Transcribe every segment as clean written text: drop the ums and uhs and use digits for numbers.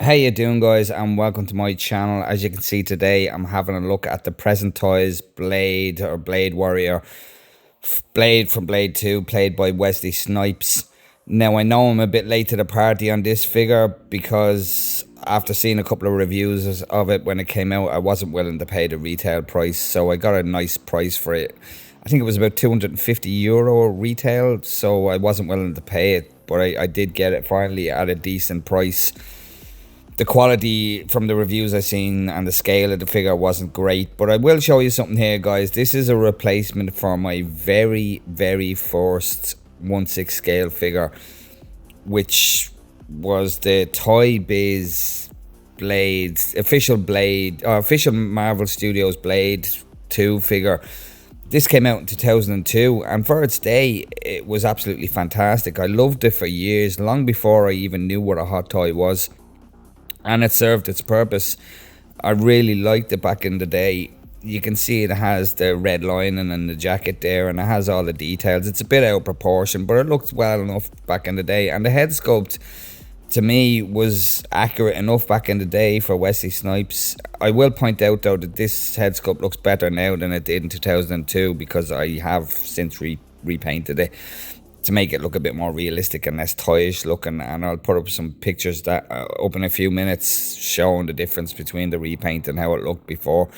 How you doing, guys, and welcome to my channel. As you can see today, I'm having a look at the Present Toys Blade or Blade Warrior. Blade from Blade 2, played by Wesley Snipes. Now, I know I'm a bit late to the party on this figure because after seeing a couple of reviews of it when it came out, I wasn't willing to pay the retail price, so I got a nice price for it. I think it was about €250 retail, so I wasn't willing to pay it, but I did get it finally at a decent price. The quality from the reviews I seen and the scale of the figure wasn't great, but I will show you something here, guys. This is a replacement for my very first 1/6 scale figure, which was the Toy Biz Blade, official Marvel Studios Blade 2 figure. This came out in 2002, and for its day, it was absolutely fantastic. I loved it for years, long before I even knew what a hot toy was. And it served its purpose. I really liked it back in the day. You can see it has the red lining and the jacket there, and it has all the details. It's a bit out of proportion, but it looked well enough back in the day. And the head sculpt, to me, was accurate enough back in the day for Wesley Snipes. I will point out, though, that this head sculpt looks better now than it did in 2002 because I have since repainted it to make it look a bit more realistic and less toyish looking, and I'll put up some pictures that up in a few minutes showing the difference between the repaint and how it looked before.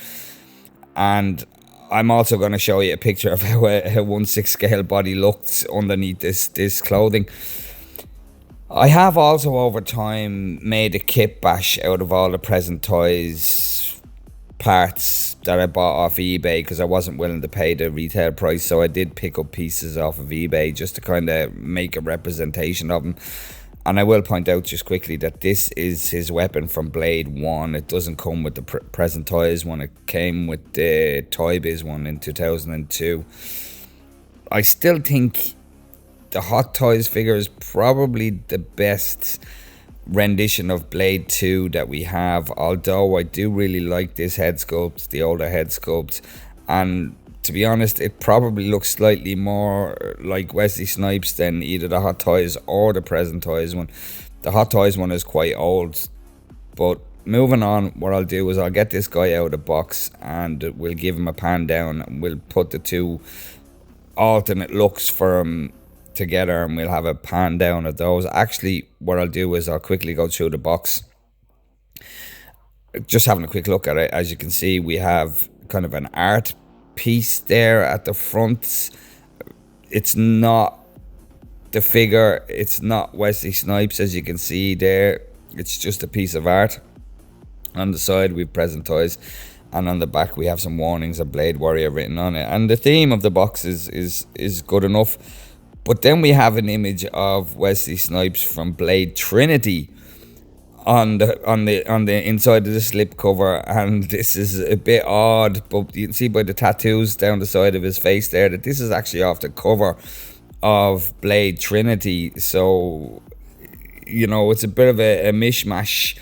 And I'm also going to show you a picture of how a 1/6 scale body looked underneath this clothing. I have also over time made a kit bash out of all the Present Toys parts that I bought off eBay because I wasn't willing to pay the retail price, so I did pick up pieces off of eBay just to kind of make a representation of them. And I will point out just quickly that this is his weapon from Blade 1. It doesn't come with the Present Toys one, it came with the Toy Biz one in 2002. I still think the Hot Toys figure is probably the best rendition of Blade 2 that we have, although I do really like this head sculpt, the older head sculpt, and to be honest, it probably looks slightly more like Wesley Snipes than either the Hot Toys or the Present Toys one. The Hot Toys one is quite old, but moving on, what I'll do is I'll get this guy out of the box and we'll give him a pan down, and we'll put the two alternate looks for him together, and we'll have a pan down of those. Actually, what I'll do is I'll quickly go through the box, just having a quick look at it. As you can see, we have kind of an art piece there at the front. It's not the figure, it's not Wesley Snipes, as you can see there. It's just a piece of art. On the side we've Present Toys, and on the back we have some warnings of Blade Warrior written on it, and the theme of the box is good enough. But then we have an image of Wesley Snipes from Blade Trinity on the inside of the slip cover, and this is a bit odd, but you can see by the tattoos down the side of his face there that this is actually off the cover of Blade Trinity. So, you know, it's a bit of a mishmash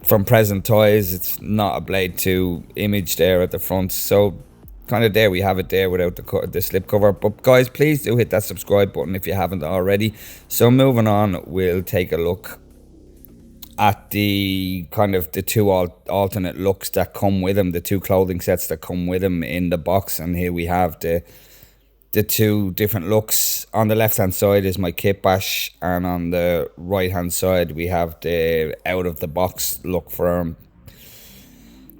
from Present Toys. It's not a Blade 2 image there at the front, so kind of there we have it there without the slip cover. But guys, please do hit that subscribe button if you haven't already. So moving on, we'll take a look at the kind of the two alternate looks that come with them, the two clothing sets that come with them in the box. And here we have the two different looks. On the left hand side is my kit bash, and on the right hand side we have the out of the box look for him.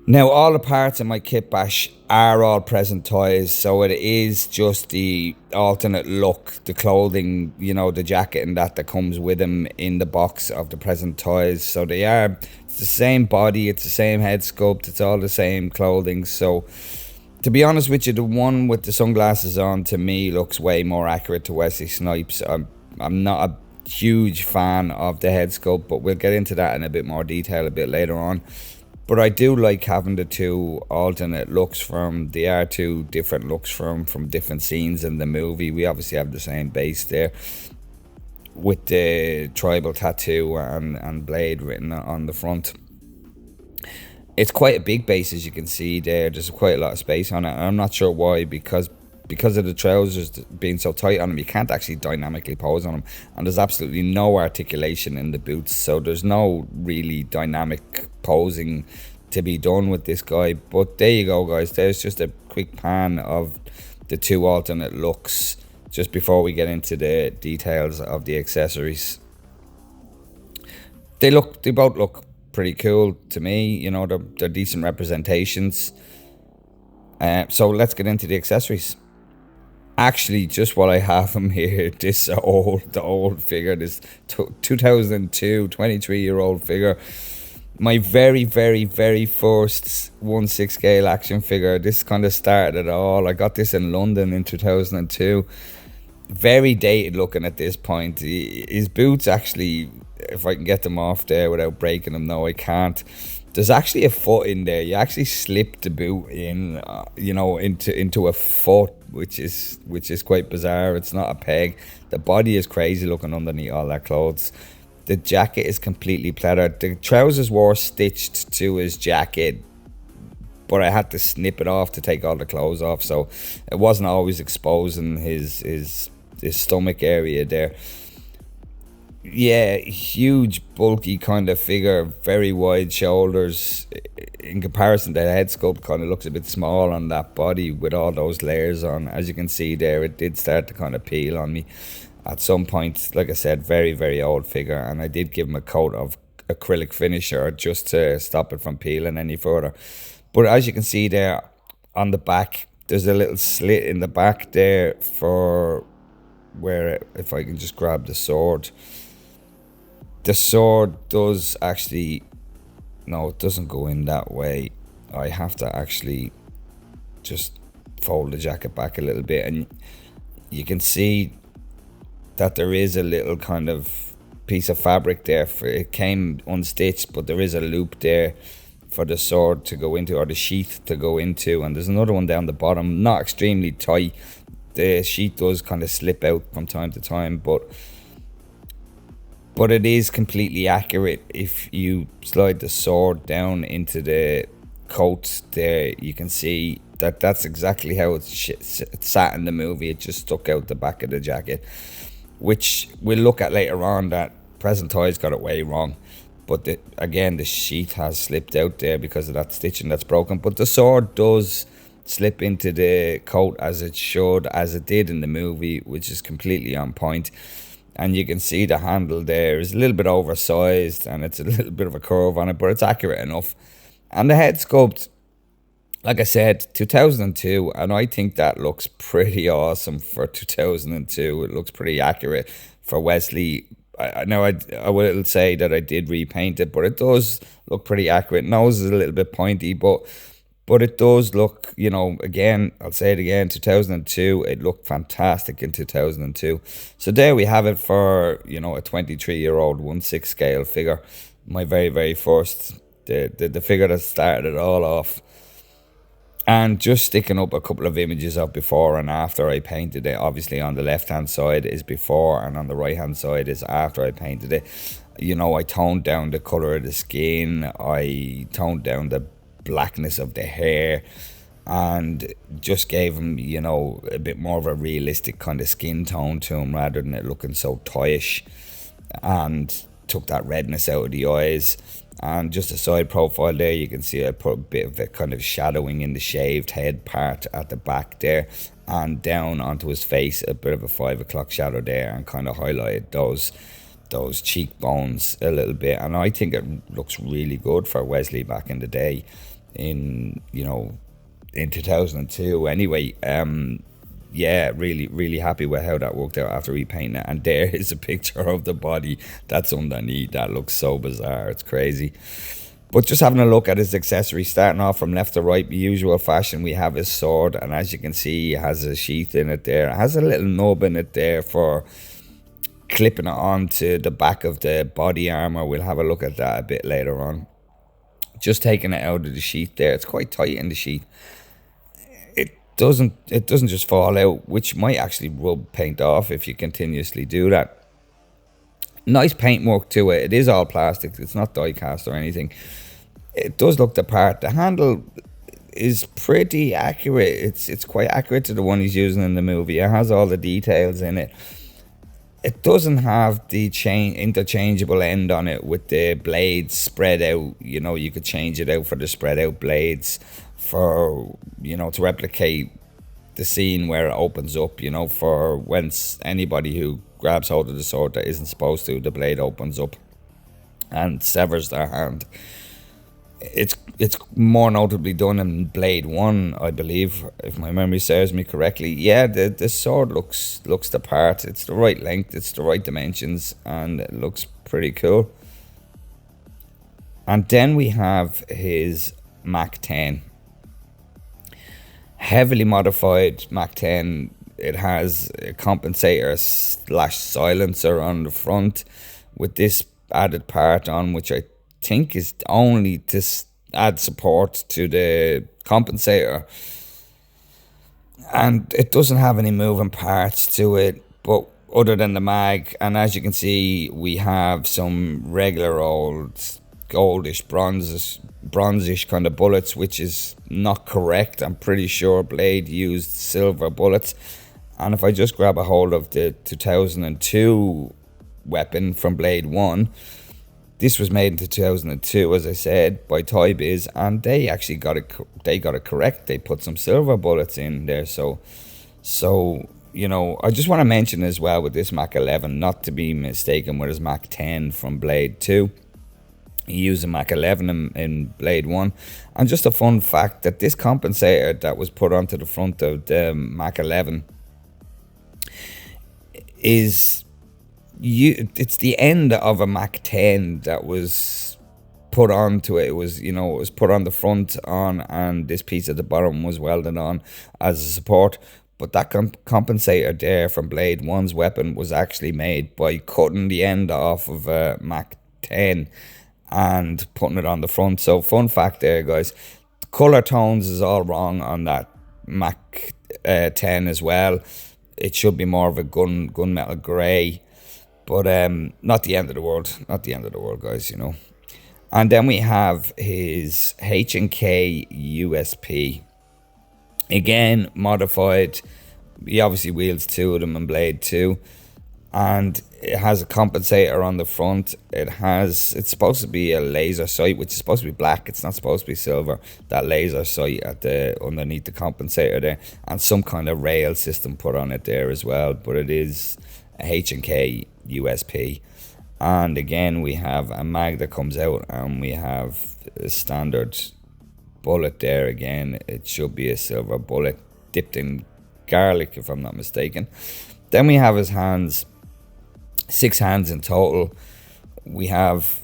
Now, all the parts in my kit bash are all Present Toys, so it is just the alternate look, the clothing, you know, the jacket and that comes with them in the box of the Present Toys. So it's the same body, it's the same head sculpt, it's all the same clothing. So to be honest with you, the one with the sunglasses on, to me, looks way more accurate to Wesley Snipes. I'm not a huge fan of the head sculpt, but we'll get into that in a bit more detail a bit later on. But I do like having the two alternate looks from the two different looks from different scenes in the movie. We obviously have the same base there with the tribal tattoo and Blade written on the front. It's quite a big base, as you can see there. There's quite a lot of space on it. I'm not sure why, because because of the trousers being so tight on him, you can't actually dynamically pose on him, and there's absolutely no articulation in the boots, so there's no really dynamic posing to be done with this guy. But there you go, guys. There's just a quick pan of the two alternate looks just before we get into the details of the accessories. They both look pretty cool to me. You know, they're decent representations. So let's get into the accessories. Actually, just while I have them here, the old figure, this 2002 23-year-old figure, my very, very, very first 1/6 scale action figure. This kind of started it all. I got this in London in 2002. Very dated looking at this point. His boots, actually, if I can get them off there without breaking them, no, I can't. There's actually a foot in there. You actually slip the boot in, into a foot, which is quite bizarre. It's not a peg. The body is crazy looking underneath all that clothes. The jacket is completely pleathered. The trousers were stitched to his jacket, but I had to snip it off to take all the clothes off, so it wasn't always exposing his stomach area there. Yeah, huge, bulky kind of figure, very wide shoulders. In comparison, the head sculpt kind of looks a bit small on that body with all those layers on. As you can see there, it did start to kind of peel on me at some point. Like I said, very, very old figure, and I did give him a coat of acrylic finisher just to stop it from peeling any further. But as you can see there on the back, there's a little slit in the back there for where, if I can just grab the sword. The sword does actually, no, it doesn't go in that way. I have to actually just fold the jacket back a little bit, and you can see that there is a little kind of piece of fabric there. It came unstitched, but there is a loop there for the sword to go into, or the sheath to go into, and there's another one down the bottom, not extremely tight. The sheath does kind of slip out from time to time, but it is completely accurate. If you slide the sword down into the coat there, you can see that that's exactly how it sat in the movie. It just stuck out the back of the jacket, which we'll look at later on, that Present Toys got it way wrong. But again, the sheath has slipped out there because of that stitching that's broken. But the sword does slip into the coat as it should, as it did in the movie, which is completely on point. And you can see the handle there is a little bit oversized, and it's a little bit of a curve on it, but it's accurate enough. And the head sculpt, like I said, 2002, and I think that looks pretty awesome for 2002. It looks pretty accurate for Wesley. I will say that I did repaint it, but it does look pretty accurate. Nose is a little bit pointy, but it does look, again, I'll say it again, 2002, it looked fantastic in 2002. So there we have it for, a 23-year-old 1/6 scale figure. My very, very first, the figure that started it all off. And just sticking up a couple of images of before and after I painted it. Obviously on the left-hand side is before, and on the right-hand side is after I painted it. I toned down the colour of the skin. I toned down the blackness of the hair, and just gave him, a bit more of a realistic kind of skin tone to him, rather than it looking so toyish, and took that redness out of the eyes. And just a side profile there, you can see I put a bit of a kind of shadowing in the shaved head part at the back there, and down onto his face a bit of a 5 o'clock shadow there, and kind of highlighted those cheekbones a little bit. And I think it looks really good for Wesley back in the day, in 2002 anyway. Yeah, really, really happy with how that worked out after repainting it. And there is a picture of the body that's underneath. That looks so bizarre, it's crazy. But just having a look at his accessories, starting off from left to right, the usual fashion, we have his sword, and as you can see, it has a sheath in it there. It has a little nub in it there for clipping it onto the back of the body armor. We'll have a look at that a bit later on. Just taking it out of the sheath there, it's quite tight in the sheath. It doesn't just fall out, which might actually rub paint off if you continuously do that. Nice paintwork to it. It is all plastic, it's not die cast or anything. It does look the part. The handle is pretty accurate. It's quite accurate to the one he's using in the movie. It has all the details in it. It doesn't have the interchangeable end on it with the blades spread out. You know, you could change it out for the spread out blades for, to replicate the scene where it opens up, for when anybody who grabs hold of the sword that isn't supposed to, the blade opens up and severs their hand. It's more notably done in Blade 1, I believe, if my memory serves me correctly. Yeah, the sword looks the part. It's the right length, it's the right dimensions, and it looks pretty cool. And then we have his Mach 10. Heavily modified Mach 10. It has a compensator slash silencer on the front with this added part on, which I think is only to add support to the compensator. And it doesn't have any moving parts to it, but other than the mag. And as you can see, we have some regular old goldish, bronzish kind of bullets, which is not correct. I'm pretty sure Blade used silver bullets. And if I just grab a hold of the 2002 weapon from Blade 1, this was made in 2002, as I said, by Toy Biz, and they actually got it correct. They put some silver bullets in there, so I just want to mention as well with this Mach 11, not to be mistaken with his Mach 10 from Blade 2. He used a Mach 11 in Blade 1. And just a fun fact that this compensator that was put onto the front of the Mach 11 it's the end of a Mach 10 that was put onto it. It was put on the front on, and this piece at the bottom was welded on as a support. But that compensator there from Blade 1's weapon was actually made by cutting the end off of a Mach 10 and putting it on the front. So fun fact there, guys. The color tones is all wrong on that Mach 10 as well. It should be more of a gunmetal grey. But not the end of the world. Not the end of the world, guys, And then we have his H&K USP. Again, modified. He obviously wields two of them in Blade 2. And it has a compensator on the front. It's supposed to be a laser sight, which is supposed to be black. It's not supposed to be silver. That laser sight underneath the compensator there. And some kind of rail system put on it there as well. But it is a H&K USP. And again, we have a mag that comes out, and we have a standard bullet there. Again, it should be a silver bullet dipped in garlic, if I'm not mistaken. Then we have his hands, 6 hands in total. We have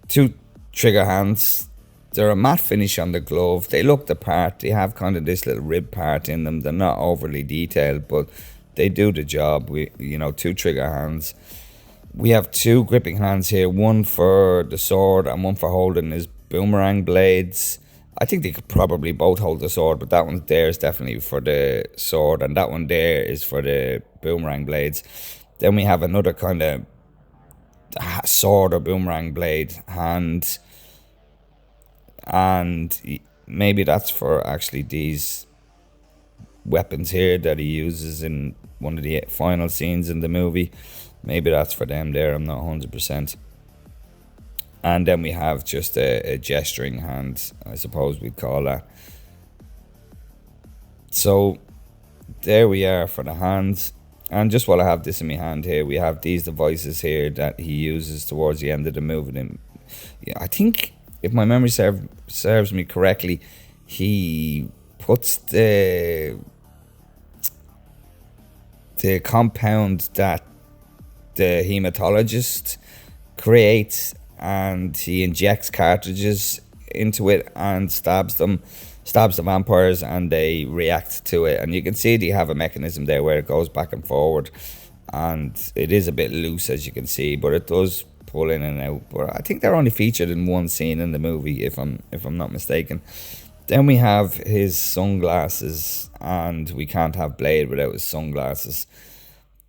2 trigger hands. They're a matte finish on the glove. They look the part. They have kind of this little rib part in them. They're not overly detailed, but they do the job. 2 trigger hands. We have 2 gripping hands here, one for the sword and one for holding his boomerang blades. I think they could probably both hold the sword, but that one there is definitely for the sword, and that one there is for the boomerang blades. Then we have another kind of sword or boomerang blade hand, and maybe that's for actually these weapons here that he uses in one of the final scenes in the movie. Maybe that's for them there, I'm not 100%. And then we have just a gesturing hand, I suppose we'd call that. So there we are for the hands. And just while I have this in my hand here, we have these devices here that he uses towards the end of the movie. I think, if my memory serves me correctly, he puts the compound that the hematologist creates, and he injects cartridges into it and stabs the vampires, and they react to it. And you can see they have a mechanism there where it goes back and forward, and it is a bit loose, as you can see, but it does pull in and out. But I think they're only featured in one scene in the movie, if I'm not mistaken. Then we have his sunglasses, and we can't have Blade without his sunglasses.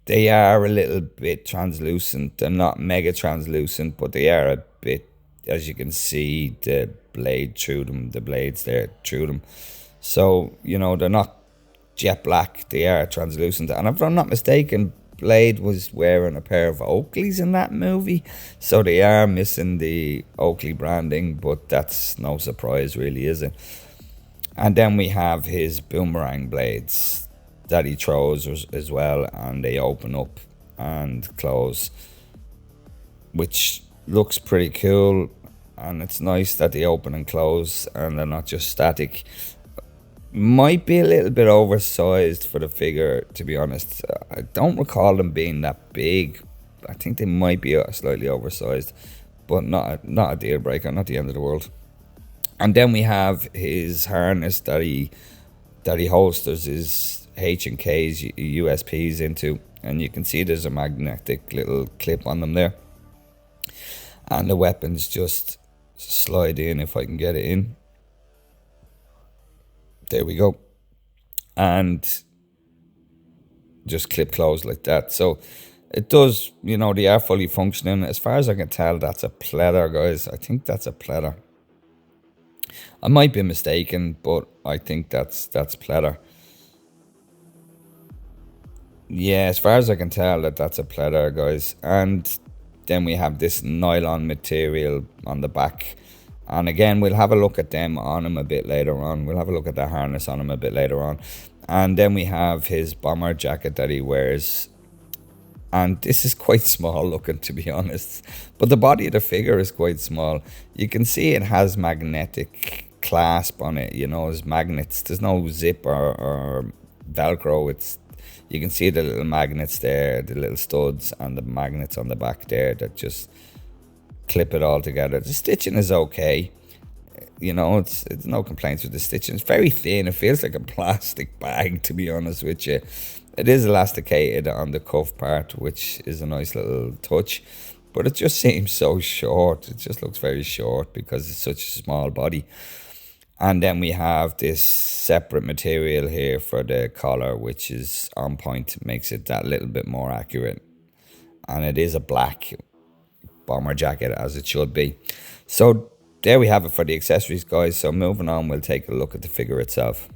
They are a little bit translucent. They're not mega translucent, but they are a bit as you can see the blade through them, the blades there through them. So, they're not jet black, they are translucent. And if I'm not mistaken, Blade was wearing a pair of Oakleys in that movie. So they are missing the Oakley branding, but that's no surprise, really, is it? And then we have his boomerang blades that he throws as well, and they open up and close, which looks pretty cool. And it's nice that they open and close and they're not just static. Might be a little bit oversized for the figure, to be honest. I don't recall them being that big. I think they might be slightly oversized, but not a deal breaker, not the end of the world. And then we have his harness that he holsters his H and K's USPs into, and you can see there's a magnetic little clip on them there, and the weapons just slide in if I can get it in. There we go. And just clip closed like that. So it does, they are fully functioning. As far as I can tell, that's a pleather, guys. I think that's a pleather. I might be mistaken, but I think that's pleather. Yeah, as far as I can tell, that's a pleather, guys. And then we have this nylon material on the back. And again, we'll have a look at them on him a bit later on. We'll have a look at the harness on him a bit later on. And then we have his bomber jacket that he wears. And this is quite small looking, to be honest. But the body of the figure is quite small. You can see it has magnetic clasp on it. There's magnets. There's no zip or Velcro. You can see the little magnets there, the little studs, and the magnets on the back there that just clip it all together. The stitching is okay. It's no complaints with the stitching. It's very thin. It feels like a plastic bag, to be honest with you. It is elasticated on the cuff part, which is a nice little touch, but it just seems so short. It just looks very short because it's such a small body. And then we have this separate material here for the collar, which is on point, makes it that little bit more accurate. And it is a black bomber jacket, as it should be. So there we have it for the accessories, guys. So moving on, we'll take a look at the figure itself.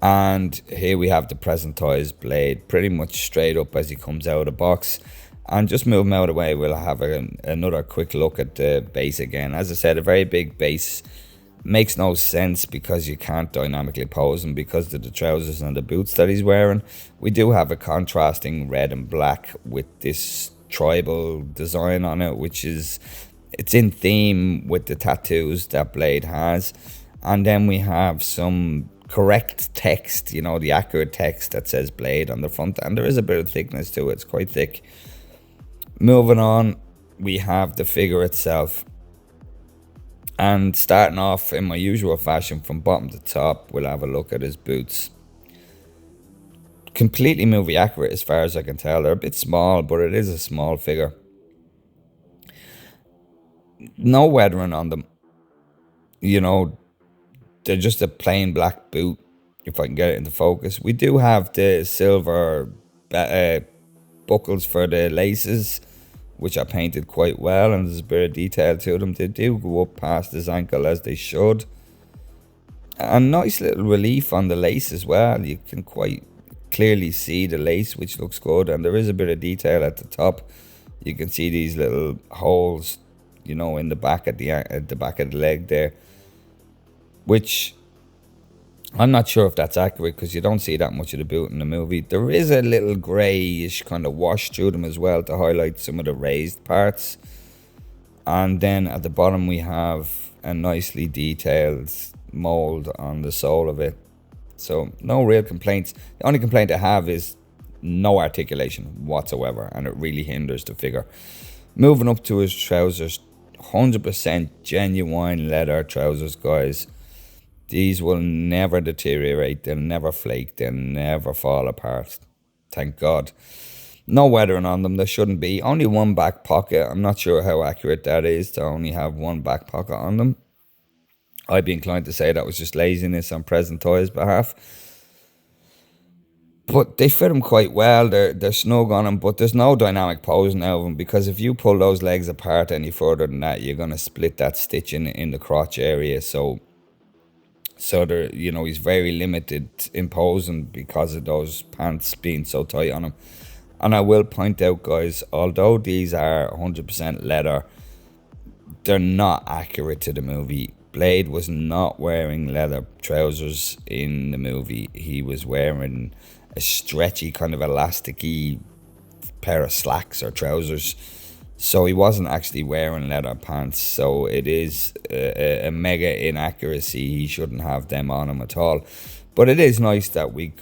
And here we have the present toys Blade, pretty much straight up as he comes out of the box. And just move him out of the way, we'll have another quick look at the base again. As I said, a very big base makes no sense because you can't dynamically pose him because of the trousers and the boots that he's wearing. We do have a contrasting red and black with this tribal design on it, it's in theme with the tattoos that Blade has. And then we have some correct text, the accurate text that says Blade on the front, and there is a bit of thickness to it. It's quite thick. Moving on, we have the figure itself. And starting off in my usual fashion from bottom to top, we'll have a look at his boots. Completely movie accurate as far as I can tell. They're a bit small, but it is a small figure. No weathering on them. They're just a plain black boot, if I can get it into focus. We do have the silver buckles for the laces, which are painted quite well, and there's a bit of detail to them. They do go up past his ankle as they should. A nice little relief on the lace as well. You can quite clearly see the lace, which looks good, and there is a bit of detail at the top. You can see these little holes, in the back at the back of the leg there, which I'm not sure if that's accurate because you don't see that much of the boot in the movie. There is a little greyish kind of wash through them as well to highlight some of the raised parts. And then at the bottom we have a nicely detailed mould on the sole of it. So no real complaints. The only complaint I have is no articulation whatsoever, and it really hinders the figure. Moving up to his trousers, 100% genuine leather trousers, guys. These will never deteriorate, they'll never flake, they'll never fall apart. Thank God. No weathering on them, there shouldn't be. Only one back pocket. I'm not sure how accurate that is to only have one back pocket on them. I'd be inclined to say that was just laziness on Present Toys' behalf. But they fit him quite well. They're snug on him, but there's no dynamic posing out of him, because if you pull those legs apart any further than that, you're gonna split that stitch in the crotch area. So there, he's very limited in posing because of those pants being so tight on him. And I will point out, guys, although these are 100% leather, they're not accurate to the movie. Blade was not wearing leather trousers in the movie. He was wearing a stretchy, kind of elasticy pair of slacks or trousers. So he wasn't actually wearing leather pants. So it is a mega inaccuracy. He shouldn't have them on him at all. But it is nice that we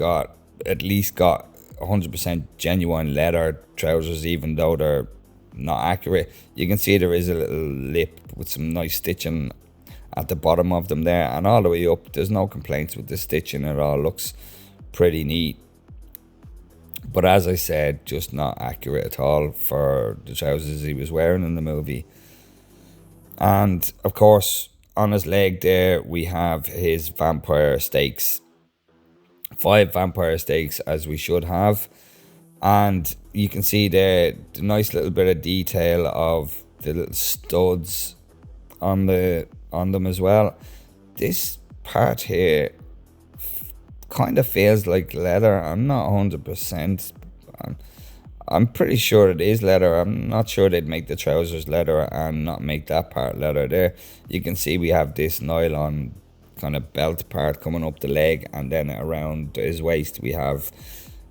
at least got 100% genuine leather trousers, even though they're not accurate. You can see there is a little lip with some nice stitching at the bottom of them there, and all the way up there's no complaints with the stitching. It all looks pretty neat, but as I said, just not accurate at all for the trousers he was wearing in the movie. And of course, on his leg there we have his vampire stakes, 5 vampire stakes, as we should have. And you can see there the nice little bit of detail of the little studs on them as well. This part here kind of feels like leather. I'm not 100%. I'm pretty sure it is leather. I'm not sure they'd make the trousers leather and not make that part leather there. You can see we have this nylon kind of belt part coming up the leg, and then around his waist we have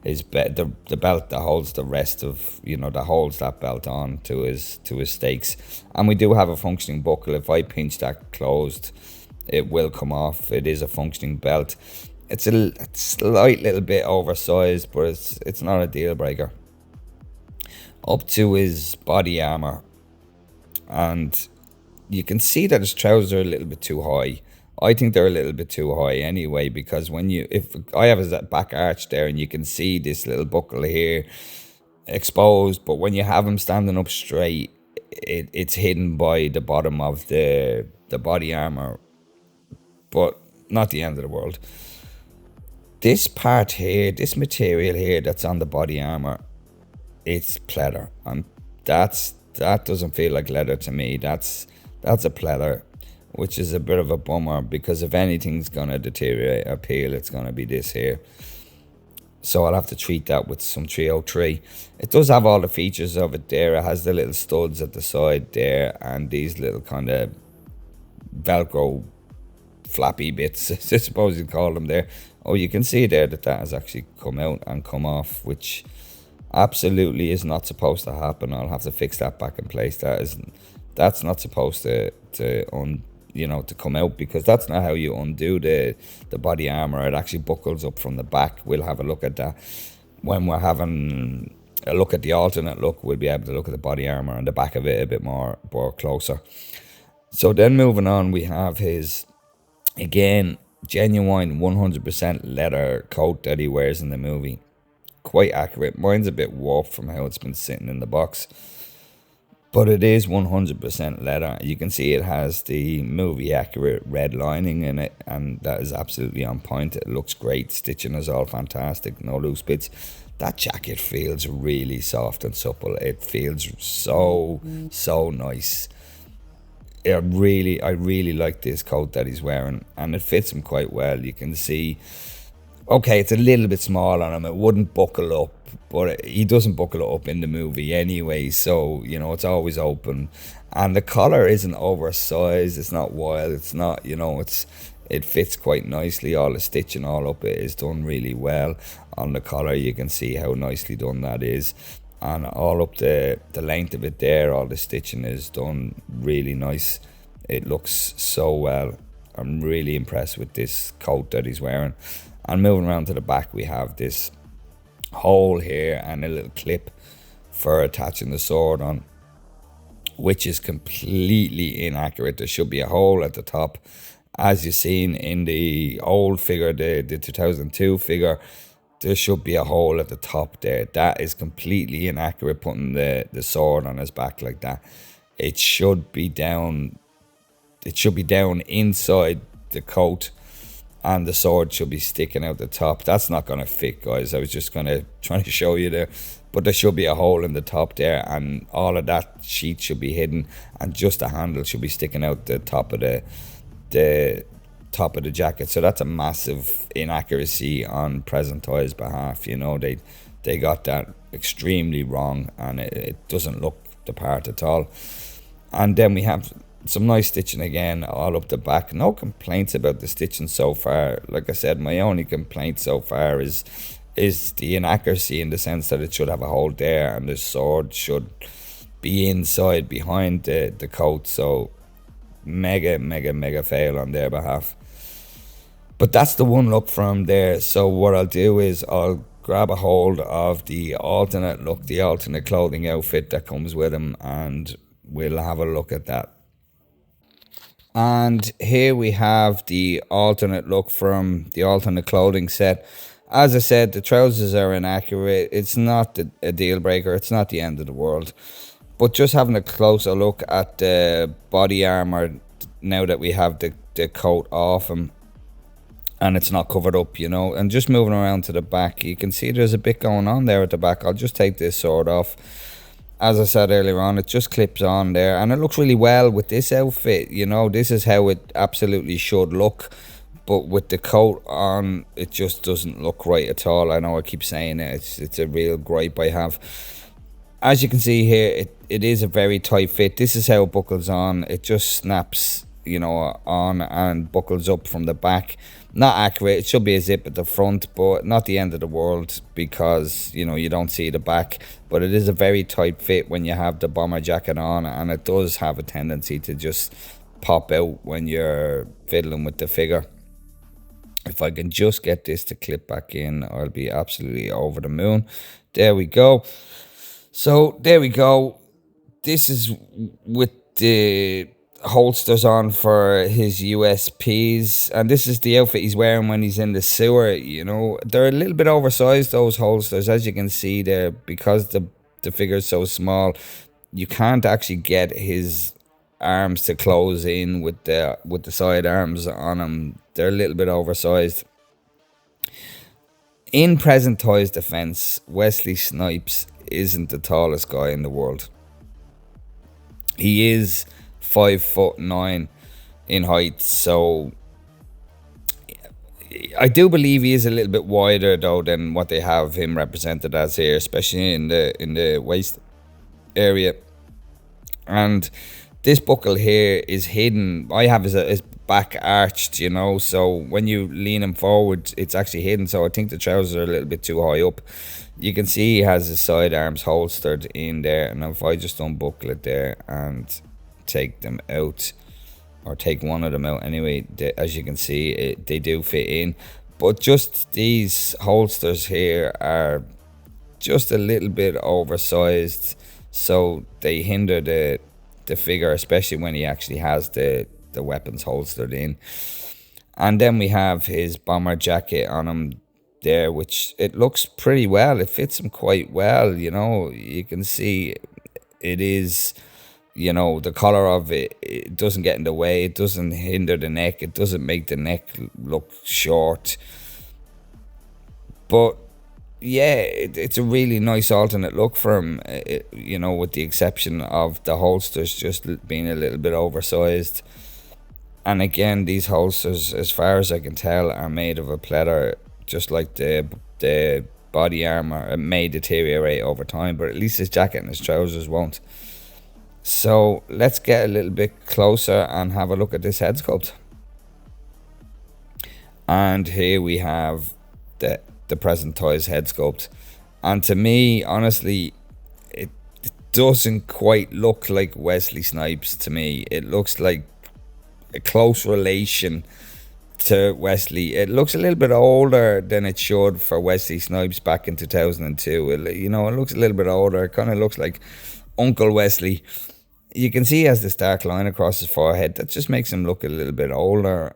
the belt that holds the rest of, that holds that belt on to his stakes. And we do have a functioning buckle. If I pinch that closed, it will come off. It is a functioning belt. It's a slight little bit oversized, but it's not a deal breaker. Up to his body armor, and you can see that his trousers are a little bit too high. I think they're a little bit too high anyway, because if I have his back arch there, and you can see this little buckle here exposed, but when you have him standing up straight, it's hidden by the bottom of the body armor, but not the end of the world. This part here, this material here that's on the body armor, it's pleather. That doesn't feel like leather to me. That's a pleather, which is a bit of a bummer, because if anything's gonna deteriorate or peel, it's gonna be this here. So I'll have to treat that with some 303. It does have all the features of it there. It has the little studs at the side there, and these little kind of Velcro flappy bits, I suppose you'd call them there. Oh, you can see there that has actually come out and come off, which absolutely is not supposed to happen. I'll have to fix that back in place. That's not supposed to come out, because that's not how you undo the body armor. It actually buckles up from the back. We'll have a look at that when we're having a look at the alternate look. We'll be able to look at the body armor and the back of it a bit more closer. So then moving on, we have his, again, genuine 100% leather coat that he wears in the movie. Quite accurate. Mine's a bit warped from how it's been sitting in the box, but it is 100% leather. You can see it has the movie accurate red lining in it, and that is absolutely on point. It looks great. Stitching is all fantastic. No loose bits. That jacket feels really soft and supple. It feels so nice. I really like this coat that he's wearing, and it fits him quite well. You can see, okay, it's a little bit small on him. It wouldn't buckle up, but he doesn't buckle up in the movie anyway, so it's always open. And the collar isn't oversized, it's not wild, it's not, it fits quite nicely. All the stitching all up it is done really well on the collar. You can see how nicely done that is, and all up the length of it there, all the stitching is done really nice. It looks so well. I'm really impressed with this coat that he's wearing. And moving around to the back, we have this hole here and a little clip for attaching the sword on, which is completely inaccurate. There should be a hole at the top, as you've seen in the old figure, the 2002 figure. There should be a hole at the top there. That is completely inaccurate, putting the sword on his back like that. It should be down inside the coat, and the sword should be sticking out the top. That's not going to fit, guys. I was just going to try to show you there. But there should be a hole in the top there, and all of that sheet should be hidden, and just the handle should be sticking out the top of the top of the jacket. So that's a massive inaccuracy on Present Toys' behalf. You know, they got that extremely wrong, and it doesn't look the part at all. And then we have some nice stitching again all up the back. No complaints about the stitching so far. Like I said, my only complaint so far is the inaccuracy, in the sense that it should have a hole there and the sword should be inside behind the coat. So mega fail on their behalf. But that's the one look from there. So what I'll do is I'll grab a hold of the alternate look, the alternate clothing outfit that comes with him, and we'll have a look at that. And here we have the alternate look from the alternate clothing set. As I said, the trousers are inaccurate. It's not a deal breaker. It's not the end of the world. But just having a closer look at the body armor, now that we have the coat off him and it's not covered up, you know, and just moving around to the back, you can see there's a bit going on there at the back. I'll just take this sword off. As I said earlier on, it just clips on there, and it looks really well with this outfit. You know, this is how it absolutely should look. But with the coat on, it just doesn't look right at all. I know I keep saying it. It's a real gripe I have. As you can see here, it is a very tight fit. This is how it buckles on. It just snaps, you know, on and buckles up from the back. Not accurate. It should be a zip at the front, but not the end of the world, because, you know, you don't see the back. But it is a very tight fit when you have the bomber jacket on, and it does have a tendency to just pop out when you're fiddling with the figure. If I can just get this to clip back in, I'll be absolutely over the moon. There we go. So there we go. This is with the holsters on for his USPs, and this is the outfit he's wearing when he's in the sewer. You know, they're a little bit oversized, those holsters, as you can see there, because the figure's so small. You can't actually get his arms to close in with the side arms on him. They're a little bit oversized. In Present Toys' defense, Wesley Snipes isn't the tallest guy in the world. He is 5'9" in height, so I do believe he is a little bit wider though than what they have him represented as here, especially in the waist area. And this buckle here is hidden. I have his back arched, you know, so when you lean him forward, it's actually hidden. So I think the trousers are a little bit too high up. You can see he has his side arms holstered in there, and if I just unbuckle it there and take them out, or take one of them out anyway, as you can see, they do fit in. But just these holsters here are just a little bit oversized, so they hinder the figure, especially when he actually has the weapons holstered in. And then we have his bomber jacket on him there, which it looks pretty well. It fits him quite well, you know. You can see it is, you know, the collar of it doesn't get in the way. It doesn't hinder the neck. It doesn't make the neck look short. But yeah, it's a really nice alternate look for him, you know, with the exception of the holsters just being a little bit oversized. And again, these holsters, as far as I can tell, are made of a pleather, just like the body armor. It may deteriorate over time, but at least his jacket and his trousers won't. So let's get a little bit closer and have a look at this head sculpt. And here we have the Present Toys head sculpt. And to me, honestly, it doesn't quite look like Wesley Snipes to me. It looks like a close relation to Wesley. It looks a little bit older than it should for Wesley Snipes back in 2002. You know, it looks a little bit older. It kind of looks like Uncle Wesley. You can see he has this dark line across his forehead. That just makes him look a little bit older.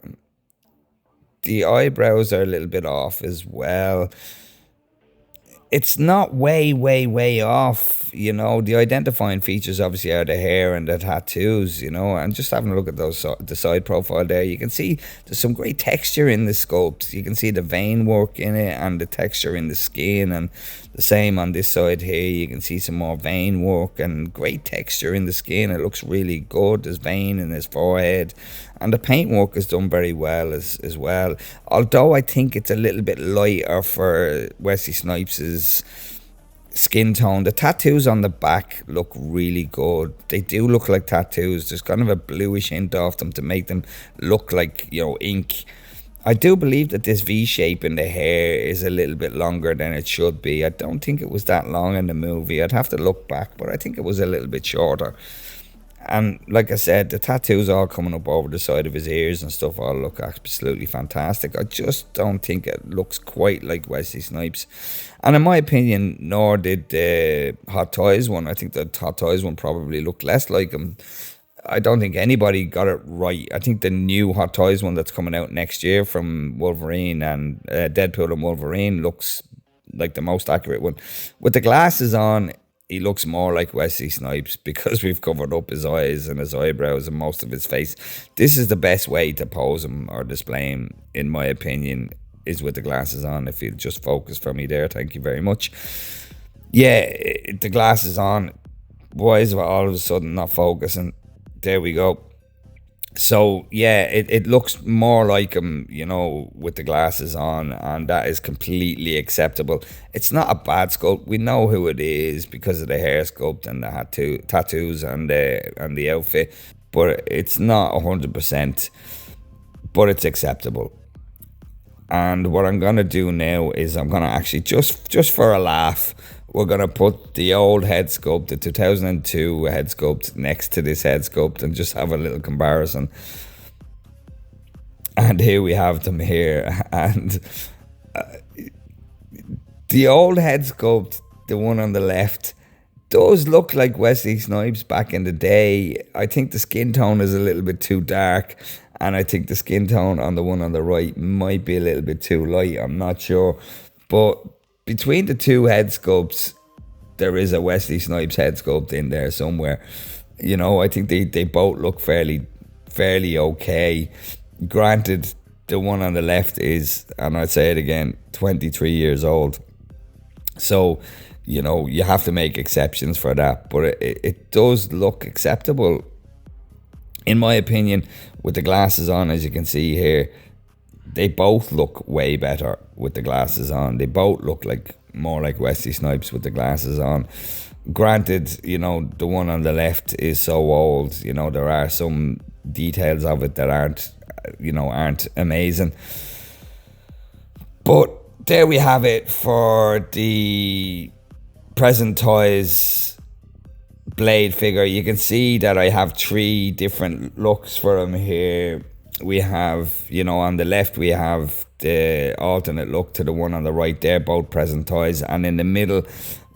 The eyebrows are a little bit off as well. it's not way off. The identifying features obviously are the hair and the tattoos. And just having a look at the side profile there, you can see there's some great texture in the sculpt. You can see the vein work in it and the texture in the skin, and the same on this side here. You can see some more vein work and great texture in the skin. It looks really good. There's vein in his forehead, and the paintwork is done very well as well. Although I think it's a little bit lighter for Wesley Snipes' skin tone. The tattoos on the back look really good. They do look like tattoos. There's kind of a bluish hint off them to make them look like, ink. I do believe that this V shape in the hair is a little bit longer than it should be. I don't think it was that long in the movie. I'd have to look back, but I think it was a little bit shorter. And like I said, the tattoos all coming up over the side of his ears and stuff all look absolutely fantastic. I just don't think it looks quite like Wesley Snipes. And in my opinion, nor did the Hot Toys one. I think the Hot Toys one probably looked less like him. I don't think anybody got it right. I think the new Hot Toys one that's coming out next year from Wolverine and Deadpool and Wolverine looks like the most accurate one. With the glasses on, he looks more like Wesley Snipes because we've covered up his eyes and his eyebrows and most of his face. This is the best way to pose him or display him, in my opinion, is with the glasses on. If you'll just focus for me there, thank you very much. Yeah, the glasses on. Why is it all of a sudden not focusing? There we go. So yeah, it looks more like him, with the glasses on, and that is completely acceptable. It's not a bad sculpt. We know who it is because of the hair sculpt and the tattoos and the outfit, but it's not 100%. But it's acceptable. And what I'm gonna do now is I'm gonna actually just for a laugh, we're going to put the old head sculpt, the 2002 head sculpt, next to this head sculpt and just have a little comparison. And here we have them here. And the old head sculpt, the one on the left, does look like Wesley Snipes back in the day. I think the skin tone is a little bit too dark. And I think the skin tone on the one on the right might be a little bit too light. I'm not sure. But between the two head sculpts, there is a Wesley Snipes head sculpt in there somewhere. I think they both look fairly okay. Granted, the one on the left is, and I'd say it again, 23 years old. So, you have to make exceptions for that. But it does look acceptable, in my opinion, with the glasses on, as you can see here. They both look way better with the glasses on. They both look more like Wesley Snipes with the glasses on. Granted, the one on the left is so old. There are some details of it that aren't amazing. But there we have it for the Present Toys Blade figure. You can see that I have 3 different looks for him here. We have, on the left, we have the alternate look to the one on the right there, both Present Toys. And in the middle,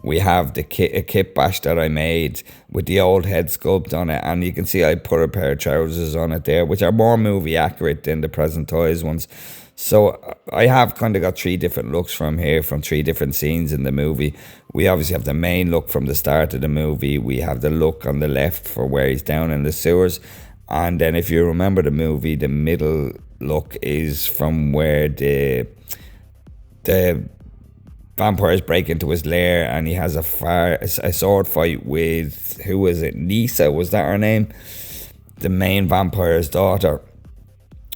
we have a kit bash that I made with the old head sculpt on it. And you can see I put a pair of trousers on it there, which are more movie accurate than the Present Toys ones. So I have kind of got 3 different looks from here, from 3 different scenes in the movie. We obviously have the main look from the start of the movie. We have the look on the left for where he's down in the sewers. And then if you remember the movie, the middle look is from where the vampires break into his lair and he has a sword fight with, who was it? Nisa, was that her name? The main vampire's daughter.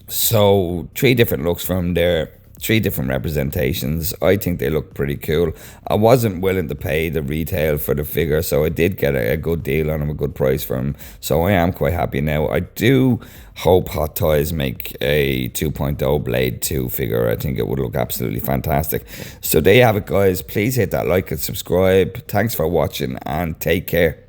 So 3 different looks from there. 3 different representations. I think they look pretty cool. I wasn't willing to pay the retail for the figure, so I did get a good deal on him, a good price for him. So I am quite happy now. I do hope Hot Toys make a 2.0 Blade 2 figure. I think it would look absolutely fantastic. So there you have it, guys. Please hit that like and subscribe. Thanks for watching and take care.